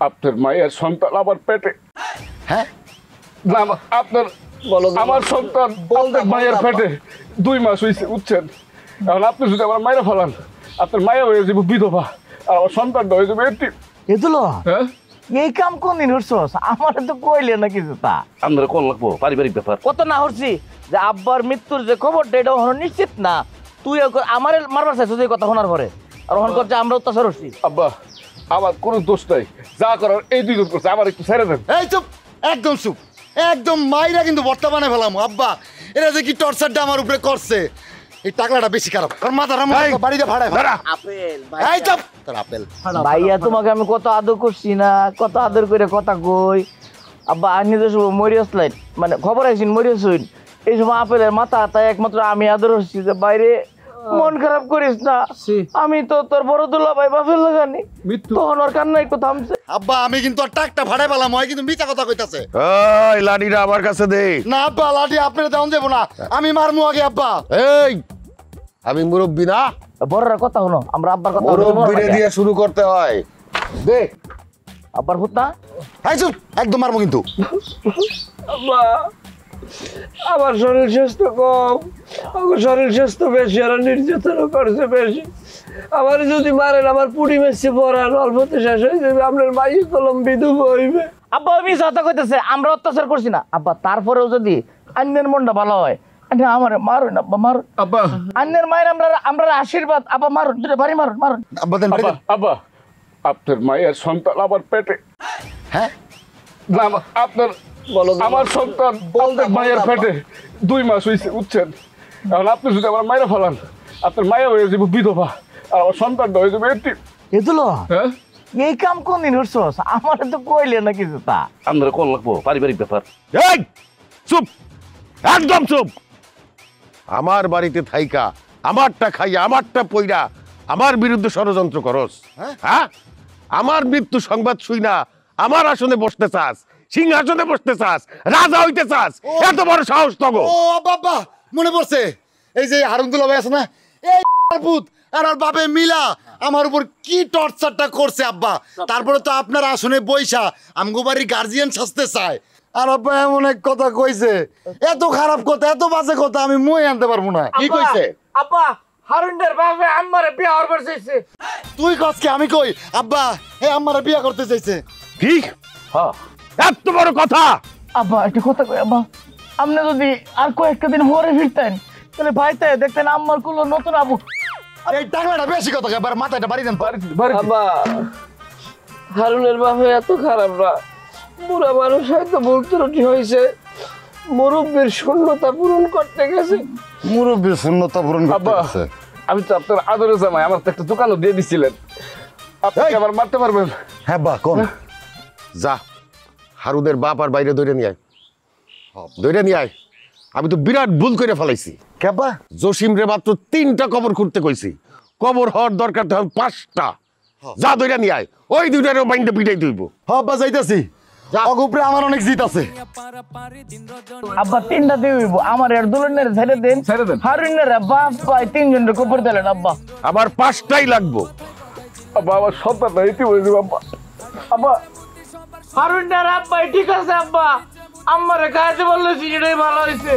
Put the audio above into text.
আপনার মায়ের সন্তান আমার পেটে। হ্যাঁ না আপনার আমার সন্তান আপনার মায়ের পেটে 2 মাস হয়েছে, বুঝছেন? এখন আপনি যদি আমার মায়ের ফেলান, আপনার মায়ের হয়ে যাবো বিধবা, আর আমার সন্তানটা হয়ে যাবে এতিম। এতুলো হ্যাঁ, এই কাম কোন দিন হরছস? আমার তো কইলে না কিছু তা। আমরা কোন লাগবো পারিবারিক ব্যাপার। কত না হরছি যে আব্বার মৃত্যুর যে খবরটা এটা হলো নিশ্চিত না। তুই আমার মারবার চাইছিস এই কথা শোনার পরে, আর ওখান করছে আমরা অত্যাচার হচ্ছি। আব্বা আমার কোনো দোষ নাই, যা করার এই 2 জন করছে, আমার একটু ছেড়ে দেন। এই চুপ, একদম চুপ, একদম মাইরা কিন্তু বর্তমানে ফেলাম। আব্বা এরা যে কি টর্চারটা আমার উপরে করছে, এই টাকলাটা বেশি খারাপ। আর মাথার বাড়িতে ভাড়ায় আপেল এই চুপ, তোর আপেল। ভাইয়া তোমাকে আমি কত আদর করছি না, কত আদর করে কথা কই। আব্বা আনি তো সব মরিয়াস লাইট মানে খবর আইসিন মরিয়াস হইন, এই সময় আপেলের মাথা তাই একমাত্র আমি আদর হচ্ছি যে বাইরে মন খারাপ করিস না। আমি তো তোর বড় দুলা ভাই বাপের লাগানি তখন ওর কান্না একটু থামছে। আব্বা আমি কিন্তু আর টাকটা ভাড়ায় পেলাম, হয় কিন্তু মিথ্যা কথা কইতাছে। ওই লাঠিটা আমার কাছে দে। না আব্বা লাঠি আপনারা দেওয়া যাবো না, আমি মারমু আগে আব্বা। এই আমি মুরব্বি না, বড়রা কথা হলো, আমরা আব্বার কথা মুরব্বিরে দিয়ে শুরু করতে হয়। দে আব্বার ভূত না। এই চুপ, একদম মারমু কিন্তু। আব্বা আমার শরীর স্বাস্থ্য কম, আমার শরীর স্বাস্থ্য বেশি, আর নির্যাতনও করছে বেশি। আমার যদি মারেন আমার পুড়ি মেসে পড়ান, অল্পতে শেষ হয়ে যাবে, আপনার মাই কলম বিধবা হইবে। আব্বা আমি কথা কইতেছে আমরা অত্যাচার করছি না আব্বা, তারপরেও যদি আন্যের মনটা ভালো হয় আমার মারুন আব্বা, মারুন আব্বা আন্যের মায়ের আমরা আশীর্বাদ আব্বা, মারুন দুটো বাড়ি মারুন মারুন। আব্বা দেন আব্বা আব্বা আপনার মায়ের সন্তান আমার পেটে। হ্যাঁ না আপনার আমার সন্তান আপনার মায়ের পেটে 2 মাস হয়েছে, বুঝছেন? এখন আপনি যদি আমার মায়ের ফেলান, আপনার মায়ের হয়ে যাবো বিধবা, আর আমার সন্তানটা হয়ে যাবে এতিম। এতুলো হ্যাঁ, এই কাম কোন দিন হরছস? আমার তো কইলে না কিছু তা। আমরা কোন লাগবো পারিবারিক ব্যাপার। এই চুপ, একদম চুপ। আমার বাড়িতে থাইকা আমারটা খাইয়া আমারটা পইরা আমার বিরুদ্ধে ষড়যন্ত্র করস। হ্যাঁ আমার মৃত্যু সংবাদ শুই না আমার আসনে বসতে চাস, সিংহাসনে বসতে চাস, রাজা হইতে চাস, এত বড় সাহস তগো। ও আব্বা আব্বা মনে পড়ছে, এই যে হারুন্দুল্লাহ ভাই আছে না, এই ভূত আর ওর বাপে মিলা আমার উপর কি টর্চারটা করছে আব্বা। তারপরে তো আপনার আসনে বইসা আমগো বাড়ির গার্জিয়ান সাজতে চায়। আর আব্বা এমন এক কথা কইছে, এত খারাপ কথা, এত বাজে কথা আমি মই আনতে পারবো না। কি কইছে? আব্বা হারুনের বাপে আমারে বিয়ে হওয়ার চাইছে। তুই কসকে আমি কই আব্বা এই আমার বিয়া করতে চাইছে। কি? হ্যাঁ এত বড় কথা? আব্বা একটা কথা কই আব্বা, আপনি যদি আর কয়েকটা দিন হরে ফিরতেন তাহলে ভাইতে দেখতেন আমার কুলো নতুন আবু। এই টাকলাটা বেশি কথা, এবার মাথাটা বাড়ি দেন। আব্বা হারুনের বাপে এত খারাপ না, বুড়া মানুষ হয়তো ভুল ত্রুটি হয়েছে, মুরব্বীর শূন্যতা পূরণ করতে গেছে। মুরব্বীর শূন্যতা পূরণ আব্বা আমি তো আপনার আদরের জামাই, আমার তো একটা দোকানও দিয়ে দিছিলেন, আপনি কি আবার মারতে পারবেন? হ্যাঁ বা কোন যা হারুদের বাপ আর বাইরে দৌড়ে নিয়ে আয়, দৌড়ে নিয়ে আয়। আমি তো বিরাট ভুল করে ফেলাইছি। কেবা জসিম রে মাত্র 3টা কবর খুঁড়তে কইছি, কবর হওয়ার দরকার তো 5টা। যা দৌড়ে নিয়ে আয়, ওই 2টারও বাইন্ডে পিটাই দইব। আব্বা যাইতাছি, অগুপরে আমার অনেক জিত আছে। আব্বা 3টা দিব আমার আর দুলনের ছেড়ে দেন, ছেড়ে দেন। হারুনের বাপ ভাই 3 জনের কবর দিলেন আব্বা। আমার 5টাই লাগবো। আব্বা আমার সন্তানটা এতিম হয়ে যাবে আব্বা। আব্বা হারুনের আব্বা ঠিক আছে আব্বা, আমারে কাজে বললেছি এটাই ভালো হয়েছে।